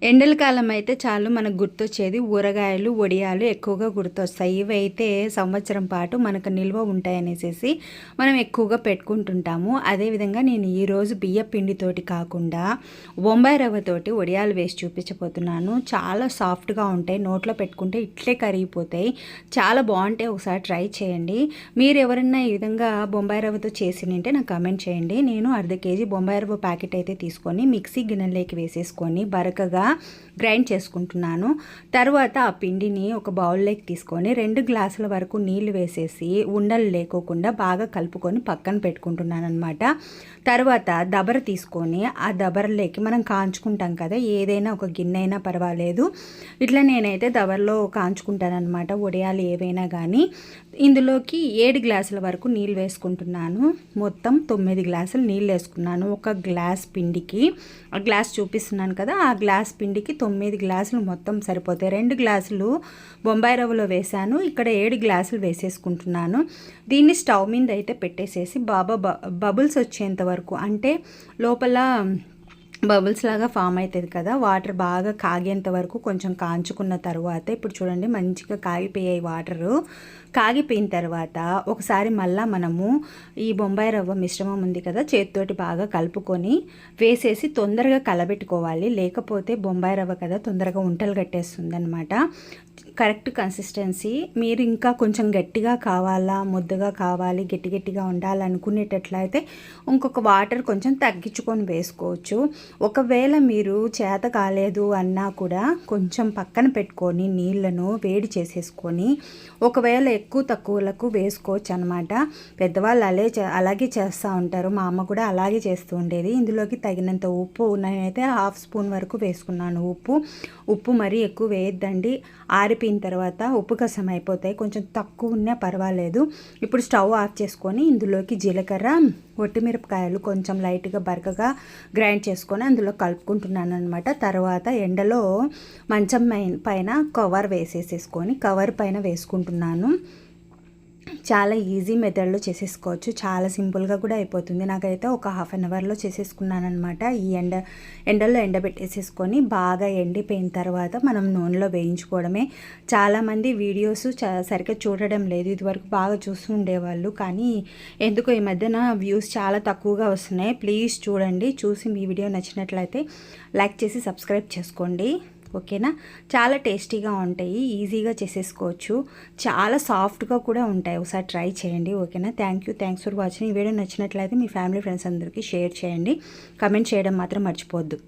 ఎండల కాలం అయితే చాలు మనకు గుర్తొచ్చేది ఊరగాయలు, వడియాలు ఎక్కువగా గుర్తొస్తాయి. ఇవైతే సంవత్సరం పాటు మనకు నిల్వ ఉంటాయనేసేసి మనం ఎక్కువగా పెట్టుకుంటుంటాము. అదేవిధంగా నేను ఈరోజు బియ్య పిండితోటి కాకుండా బొంబాయి రవ్వతోటి వడియాలు వేసి చూపించబోతున్నాను. చాలా సాఫ్ట్గా ఉంటాయి, నోట్లో పెట్టుకుంటే ఇట్లే కరిగిపోతాయి. చాలా బాగుంటాయి, ఒకసారి ట్రై చేయండి. మీరు ఎవరన్నా ఈ విధంగా బొంబాయి రవ్వతో చేసి నింటే నాకు కామెంట్ చేయండి. నేను అర్ధ కేజీ బొంబాయి రవ్వ ప్యాకెట్ అయితే తీసుకొని మిక్సీ గిన్నెలోకి వేసేసుకొని బరకగా గ్రైండ్ చేసుకుంటున్నాను. తర్వాత ఆ పిండిని ఒక బౌల్లోకి తీసుకొని 2 గ్లాసుల వరకు నీళ్లు వేసేసి ఉండలు లేకోకుండా బాగా కలుపుకొని పక్కన పెట్టుకుంటున్నాను అనమాట. తర్వాత దబర తీసుకొని ఆ దబరలోకి మనం కాంచుకుంటాం కదా, ఏదైనా ఒక గిన్నె అయినా పర్వాలేదు. ఇట్లా నేనైతే దబరలో కాంచుకుంటాను అనమాట, వడియాలు ఏవైనా కానీ. ఇందులోకి 7 గ్లాసుల వరకు నీళ్ళు వేసుకుంటున్నాను. మొత్తం 9 గ్లాసులు నీళ్ళు వేసుకున్నాను. ఒక గ్లాస్ పిండికి, ఆ గ్లాస్ చూపిస్తున్నాను కదా, ఆ గ్లాస్ పిండికి 9 గ్లాసులు మొత్తం సరిపోతాయి. 2 గ్లాసులు బొంబాయి రవ్వలో వేసాను, ఇక్కడ 7 గ్లాసులు వేసేసుకుంటున్నాను. దీన్ని స్టవ్ మీద అయితే పెట్టేసేసి బబుల్స్ వచ్చేంత వరకు, అంటే లోపల బబుల్స్ లాగా ఫామ్ అవుతుంది కదా, వాటర్ బాగా కాగేంత వరకు కొంచెం కాంచుకున్న తర్వాత, ఇప్పుడు చూడండి మంచిగా కాగిపోయాయి వాటరు. కాగిపోయిన తర్వాత ఒకసారి మళ్ళీ మనము ఈ బొంబాయి రవ్వ మిశ్రమం ఉంది కదా, చేతితోటి బాగా కలుపుకొని వేసేసి తొందరగా కలబెట్టుకోవాలి. లేకపోతే బొంబాయి రవ్వ కదా తొందరగా ఉంటలు కట్టేస్తుంది అనమాట. Correct consistency. మీరు ఇంకా కొంచెం గట్టిగా కావాలా, ముద్దగా కావాలి, గట్టిగా ఉండాలనుకునేటట్లయితే ఇంకొక వాటర్ కొంచెం తగ్గించుకొని వేసుకోవచ్చు. ఒకవేళ మీరు చేత కాలేదు అన్నా కూడా కొంచెం పక్కన పెట్టుకొని నీళ్లను వేడి చేసేసుకొని ఒకవేళ ఎక్కువ తక్కువలకు వేసుకోవచ్చు అనమాట. పెద్దవాళ్ళు అలాగే చేస్తూ ఉంటారు. మా అమ్మ కూడా అలాగే చేస్తూ ఉండేది. ఇందులోకి తగినంత ఉప్పు, నేనైతే 1/2 స్పూన్ వరకు వేసుకున్నాను ఉప్పు మరీ ఎక్కువ వేయద్దండి. ఆరిపోయిన తర్వాత ఉప్పు కసం అయిపోతాయి, కొంచెం తక్కువ ఉన్నా పర్వాలేదు. ఇప్పుడు స్టవ్ ఆఫ్ చేసుకొని ఇందులోకి జీలకర్ర, ఒట్టిమిరపకాయలు కొంచెం లైట్గా బరకగా గ్రైండ్ చేసుకొని అందులో కలుపుకుంటున్నాను అనమాట. తర్వాత ఎండలో మంచం పైన కవర్ వేసేసేసుకొని కవర్ పైన వేసుకుంటున్నాను. చాలా ఈజీ మెథడ్లో చేసేసుకోవచ్చు, చాలా సింపుల్గా కూడా అయిపోతుంది. నాకైతే ఒక 1/2 అవర్లో చేసేసుకున్నాను అనమాట. ఈ ఎండలో ఎండబెట్టేసేసుకొని బాగా ఎండిపోయిన తర్వాత మనం నూనెలో వేయించుకోవడమే. చాలామంది వీడియోస్ సరిగ్గా చూడడం లేదు, ఇదివరకు బాగా చూస్తూ ఉండేవాళ్ళు, కానీ ఎందుకో ఈ మధ్యన వ్యూస్ చాలా తక్కువగా వస్తున్నాయి. ప్లీజ్ చూడండి, చూసి మీ వీడియో నచ్చినట్లయితే లైక్ చేసి సబ్స్క్రైబ్ చేసుకోండి, ఓకేనా. చాలా టేస్టీగా ఉంటాయి, ఈజీగా చేసేసుకోవచ్చు, చాలా సాఫ్ట్గా కూడా ఉంటాయి. ఒకసారి ట్రై చేయండి, ఓకేనా. Thanks for watching. ఈ వీడియో నచ్చినట్లయితే మీ ఫ్యామిలీ ఫ్రెండ్స్ అందరికీ షేర్ చేయండి. కమెంట్ చేయడం మాత్రం మర్చిపోవద్దు.